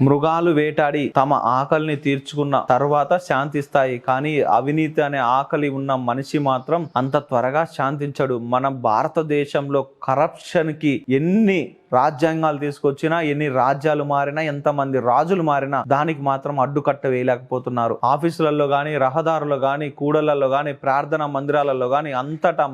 మృగాలు వేటాడి తమ ఆకలిని తీర్చుకున్న తర్వాత శాంతిస్తాయి, కానీ అవినీతి అనే ఆకలి ఉన్న మనిషి మాత్రం అంత త్వరగా శాంతించడు. మన భారతదేశంలో కరప్షన్ కి ఎన్ని రాజ్యాంగాలు తీసుకొచ్చినా, ఎన్ని రాజ్యాలు మారినా, ఎంతమంది రాజులు మారినా దానికి మాత్రం అడ్డుకట్ట వేయలేకపోతున్నారు. ఆఫీసులలో గాని, రహదారుల్లో గాని, కూడళ్లలో గాని, ప్రార్థనా మందిరాలలో గాని అంతటా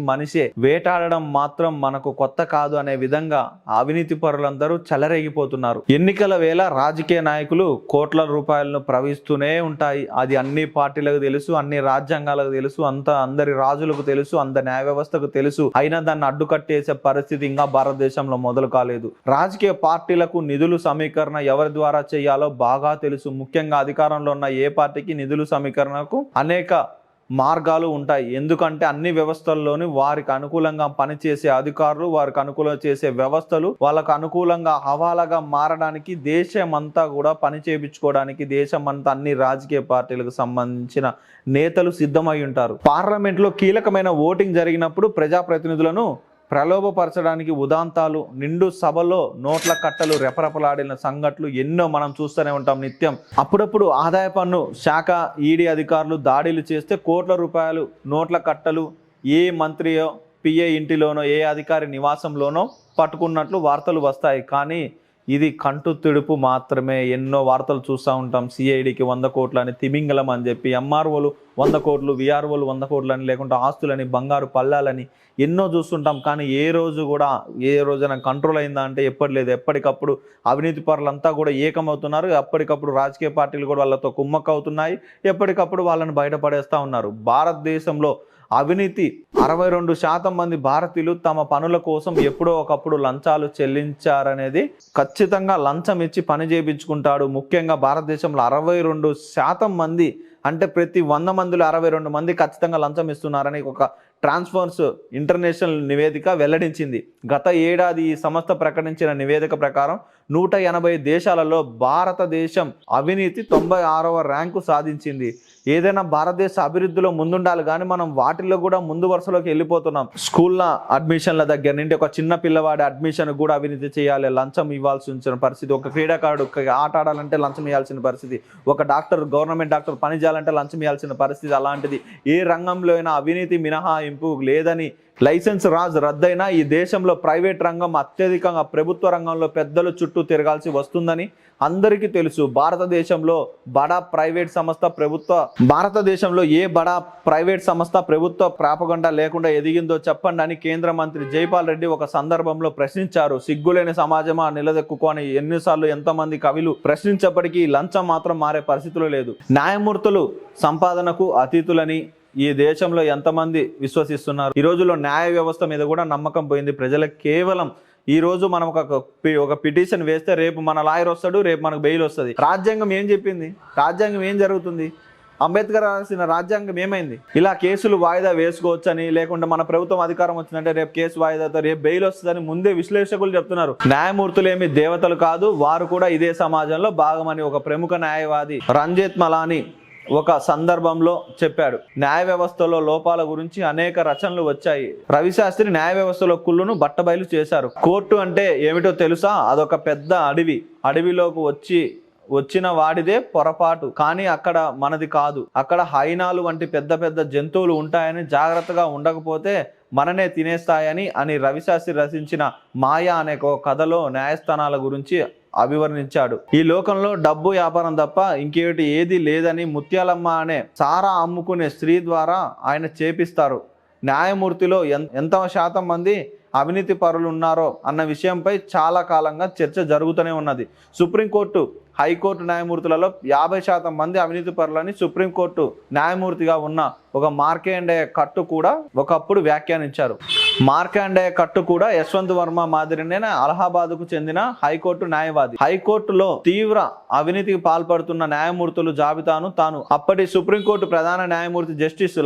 మనిషే వేటాడడం మాత్రం మనకు కొత్త కాదు అనే విధంగా అవినీతి పరులందరూ చెలరేగిపోతున్నారు. ఎన్నికల వేళ రాజకీయ నాయకులు కోట్ల రూపాయలను ప్రవహిస్తూనే ఉంటాయి. అది అన్ని పార్టీలకు తెలుసు, అన్ని రాజ్యాంగాలకు తెలుసు, అందరి రాజులకు తెలుసు, న్యాయ వ్యవస్థకు తెలుసు. అయినా దాన్ని అడ్డుకట్టేసే పరిస్థితి ఇంకా భారతదేశంలో మొదలు కాలేదు. రాజకీయ పార్టీలకు నిధులు సమీకరణ ఎవరి ద్వారా చేయాలో బాగా తెలుసు. ముఖ్యంగా అధికారంలో ఉన్న ఏ పార్టీకి నిధులు సమీకరణకు అనేక మార్గాలు ఉంటాయి. ఎందుకంటే అన్ని వ్యవస్థల్లోని వారికి అనుకూలంగా పనిచేసే అధికారులు, వారికి అనుకూలంగా చేసే వ్యవస్థలు వాళ్ళకు అనుకూలంగా హవాలాగా మారడానికి దేశమంతా కూడా పని చేయించుకోవడానికి దేశమంతా అన్ని రాజకీయ పార్టీలకు సంబంధించిన నేతలు సిద్ధమై ఉంటారు. పార్లమెంట్లో కీలకమైన ఓటింగ్ జరిగినప్పుడు ప్రజాప్రతినిధులను ప్రలోభపరచడానికి ఉదాంతాలు, నిండు సభలో నోట్ల కట్టలు రెపరెపలాడిన సంఘటనలు ఎన్నో మనం చూస్తూనే ఉంటాం నిత్యం. అప్పుడప్పుడు ఆదాయ పన్ను శాఖ, ఈడీ అధికారులు దాడులు చేస్తే కోట్ల రూపాయలు నోట్ల కట్టలు ఏ మంత్రియో, పిఏ ఇంటిలోనో, ఏ అధికారి నివాసంలోనో పట్టుకున్నట్లు వార్తలు వస్తాయి. కానీ ఇది కంటు తుడుపు మాత్రమే. ఎన్నో వార్తలు చూస్తూ ఉంటాం. సిఐడికి 100 కోట్లు అని, తిమింగలం అని చెప్పి, ఎంఆర్ఓలు 100 కోట్లు, విఆర్ఓలు 100 కోట్లు అని, లేకుంటే ఆస్తులని, బంగారు పల్లాలని ఎన్నో చూస్తుంటాం. కానీ ఏ రోజున కంట్రోల్ అయిందా అంటే ఎప్పటిలేదు. ఎప్పటికప్పుడు అవినీతి పరులంతా కూడా ఏకమవుతున్నారు. ఎప్పటికప్పుడు రాజకీయ పార్టీలు కూడా వాళ్ళతో కుమ్మక్కవుతున్నాయి. ఎప్పటికప్పుడు వాళ్ళని బయటపడేస్తూ ఉన్నారు. భారతదేశంలో అవినీతి 62% మంది భారతీయులు తమ పనుల కోసం ఎప్పుడో ఒకప్పుడు లంచాలు చెల్లించారనేది ఖచ్చితంగా లంచం ఇచ్చి పని చేయించుకుంటాడు. ముఖ్యంగా భారతదేశంలో 62% మంది అంటే ప్రతి 100 మందిలో 62 మంది ఖచ్చితంగా లంచం ఇస్తున్నారని ఒక ట్రాన్స్ఫర్స్ ఇంటర్నేషనల్ నివేదిక వెల్లడించింది. గత ఏడాది ఈ సంస్థ ప్రకటించిన నివేదిక ప్రకారం 180 దేశాలలో భారతదేశం అవినీతి 96వ ర్యాంకు సాధించింది. ఏదైనా భారతదేశ అభివృద్ధిలో ముందుండాలి, కానీ మనం వాటిల్లో కూడా ముందు వరుసలోకి వెళ్ళిపోతున్నాం. స్కూళ్ళ అడ్మిషన్ల దగ్గర నుండి ఒక చిన్న పిల్లవాడి అడ్మిషన్ కూడా అవినీతి చేయాలి, లంచం ఇవ్వాల్సిన పరిస్థితి. ఒక క్రీడాకారుడు ఆట ఆడాలంటే లంచం ఇవ్వాల్సిన పరిస్థితి. ఒక డాక్టర్, గవర్నమెంట్ డాక్టర్ పని చేయాలంటే లంచం ఇవ్వాల్సిన పరిస్థితి. అలాంటిది ఏ రంగంలో అయినా అవినీతి మినహాయింపు లేదని లైసెన్స్ రద్దయినా ఈ దేశంలో ప్రైవేట్ రంగం అత్యధికంగా ప్రభుత్వ రంగంలో పెద్దలు చుట్టూ తిరగాల్సి వస్తుందని అందరికీ తెలుసు. భారతదేశంలో ఏ బడా ప్రైవేట్ సంస్థ ప్రభుత్వ ప్రాపగండా లేకుండా ఎదిగిందో చెప్పండి అని కేంద్ర మంత్రి జైపాల్ రెడ్డి ఒక సందర్భంలో ప్రశ్నించారు. సిగ్గులేని సమాజమా నిలదెక్కుని ఎన్నిసార్లు ఎంతమంది కవులు ప్రశ్నించప్పటికీ లంచం మాత్రం మారే పరిస్థితులు లేదు. న్యాయమూర్తులు సంపాదనకు అతీతులని ఈ దేశంలో ఎంతమంది విశ్వసిస్తున్నారు? ఈ రోజుల్లో న్యాయ వ్యవస్థ మీద కూడా నమ్మకం పోయింది ప్రజలకు. కేవలం ఈ రోజు మనం ఒక పిటిషన్ వేస్తే రేపు మన లాయర్ వస్తాడు, రేపు మనకు బెయిల్ వస్తుంది. రాజ్యాంగం ఏం చెప్పింది? రాజ్యాంగం ఏం జరుగుతుంది? అంబేద్కర్ రాసిన రాజ్యాంగం ఏమైంది? ఇలా కేసులు వాయిదా వేసుకోవచ్చని, లేకుంటే మన ప్రభుత్వం అధికారం వచ్చిందంటే రేపు కేసు వాయిదాతో రేపు బెయిల్ వస్తుందని ముందే విశ్లేషకులు చెప్తున్నారు. న్యాయమూర్తులు ఏమి దేవతలు కాదు, వారు కూడా ఇదే సమాజంలో భాగమని ఒక ప్రముఖ న్యాయవాది రంజిత్ మలానీ ఒక సందర్భంలో చెప్పాడు. న్యాయ వ్యవస్థలో లోపాల గురించి అనేక రచనలు వచ్చాయి. రవిశాస్త్రి న్యాయ వ్యవస్థలో కుళ్ళును బట్టబయలు చేశారు. కోర్టు అంటే ఏమిటో తెలుసా? అదొక పెద్ద అడవి. అడవిలోకి వచ్చిన వాడిదే పొరపాటు, కానీ అక్కడ మనది కాదు. అక్కడ హైనాలు వంటి పెద్ద పెద్ద జంతువులు ఉంటాయని, జాగ్రత్తగా ఉండకపోతే మననే తినేస్తాయని రవిశాస్త్రి రచించిన మాయా అనే కథలో న్యాయస్థానాల గురించి అభివర్ణించాడు. ఈ లోకంలో డబ్బు వ్యాపారం తప్ప ఇంకేటి ఏది లేదని ముత్యాలమ్మ అనే సారా అమ్ముకునే స్త్రీ ద్వారా ఆయన చేపిస్తారు. న్యాయమూర్తిలో ఎంత శాతం మంది అవినీతి పరులు ఉన్నారో అన్న విషయంపై చాలా కాలంగా చర్చ జరుగుతూనే ఉన్నది. సుప్రీంకోర్టు, హైకోర్టు న్యాయమూర్తులలో 50% మంది అవినీతి పరులని సుప్రీంకోర్టు న్యాయమూర్తిగా ఉన్న ఒక మార్కండేయ కట్టు కూడా ఒకప్పుడు వ్యాఖ్యానించారు. మార్కండేయ కట్టు కూడా యశ్వంత్ వర్మ మాదిరినే అలహాబాద్కు చెందిన హైకోర్టు న్యాయవాది. హైకోర్టులో తీవ్ర అవినీతికి పాల్పడుతున్న న్యాయమూర్తుల జాబితాను తాను అప్పటి సుప్రీంకోర్టు ప్రధాన న్యాయమూర్తి జస్టిస్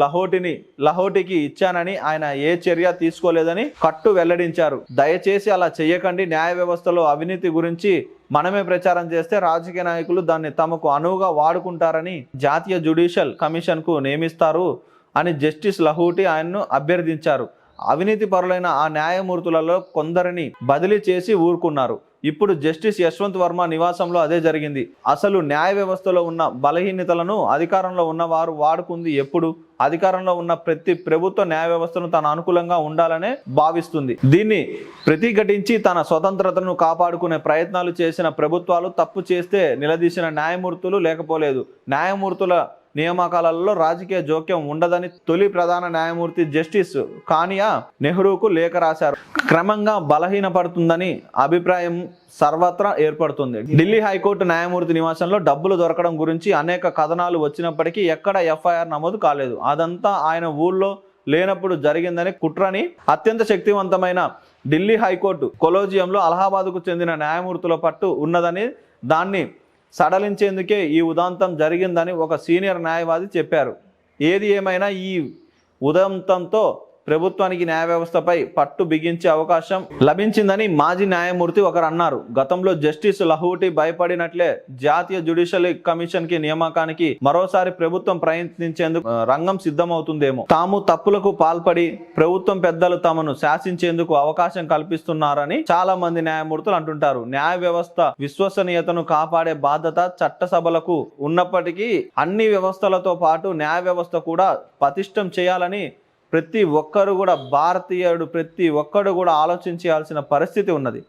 లహోటికి ఇచ్చానని, ఆయన ఏ చర్య తీసుకోలేదని కట్టు వెల్లడించారు. దయచేసి అలా చేయకండి. న్యాయ వ్యవస్థలో అవినీతి గురించి మనమే ప్రచారం చేస్తే రాజకీయ నాయకులు దాన్ని తమకు అనువుగా వాడుకుంటారని జాతీయ జ్యుడిషియల్ కమిషన్కు నియమిస్తారు అని జస్టిస్ లహోటి ఆయన్ను అభ్యర్థించారు. అవినీతి పరులైన ఆ న్యాయమూర్తులలో కొందరిని బదిలీ చేసి ఊరుకున్నారు. ఇప్పుడు జస్టిస్ యశ్వంత్ వర్మ నివాసంలో అదే జరిగింది. అసలు న్యాయ వ్యవస్థలో ఉన్న బలహీనతలను అధికారంలో ఉన్న వారు వాడుకుంది ఎప్పుడు? అధికారంలో ఉన్న ప్రతి ప్రభుత్వ న్యాయ వ్యవస్థను తన అనుకూలంగా ఉండాలనే భావిస్తుంది. దీన్ని ప్రతిఘటించి తన స్వతంత్రతను కాపాడుకునే ప్రయత్నాలు చేసిన ప్రభుత్వాలు తప్పు చేస్తే నిలదీసిన న్యాయమూర్తులు లేకపోలేదు. న్యాయమూర్తుల నియామకాలలో రాజకీయ జోక్యం ఉండదని తొలి ప్రధాన న్యాయమూర్తి జస్టిస్ కానియా నెహ్రూకు లేఖ రాశారు. క్రమంగా బలహీనపడుతుందని అభిప్రాయం సర్వత్రా ఏర్పడుతుంది. ఢిల్లీ హైకోర్టు న్యాయమూర్తి నివాసంలో డబ్బులు దొరకడం గురించి అనేక కథనాలు వచ్చినప్పటికీ ఎక్కడ ఎఫ్ఐఆర్ నమోదు కాలేదు. అదంతా ఆయన ఊళ్ళో లేనప్పుడు జరిగిందని కుట్రని అత్యంత శక్తివంతమైన ఢిల్లీ హైకోర్టు కొలోజియంలో అలహాబాద్కు చెందిన న్యాయమూర్తుల పట్టు ఉన్నదని, దాన్ని సడలించేందుకే ఈ ఉదంతం జరిగిందని ఒక సీనియర్ న్యాయవాది చెప్పారు. ఏది ఏమైనా ఈ ఉదంతంతో ప్రభుత్వానికి న్యాయ వ్యవస్థపై పట్టు బిగించే అవకాశం లభించిందని మాజీ న్యాయమూర్తి ఒకరు అన్నారు. గతంలో జస్టిస్ లహూటి భయపడినట్లే జాతీయ జ్యుడిషియల్ కమిషన్ కి నియామకానికి మరోసారి ప్రభుత్వం ప్రయత్నించేందుకు రంగం సిద్ధమవుతుందేమో. తాము తప్పులకు పాల్పడి ప్రభుత్వం పెద్దలు తమను శాసించేందుకు అవకాశం కల్పిస్తున్నారని చాలా మంది న్యాయమూర్తులు అంటుంటారు. న్యాయ వ్యవస్థ విశ్వసనీయతను కాపాడే బాధ్యత చట్టసభలకు ఉన్నప్పటికీ అన్ని వ్యవస్థలతో పాటు న్యాయ వ్యవస్థ కూడా పటిష్టం చేయాలని ప్రతి ఒక్కరు కూడా భారతీయుడు ప్రతి ఒక్కరు కూడా ఆలోచించాల్సిన పరిస్థితి ఉన్నది.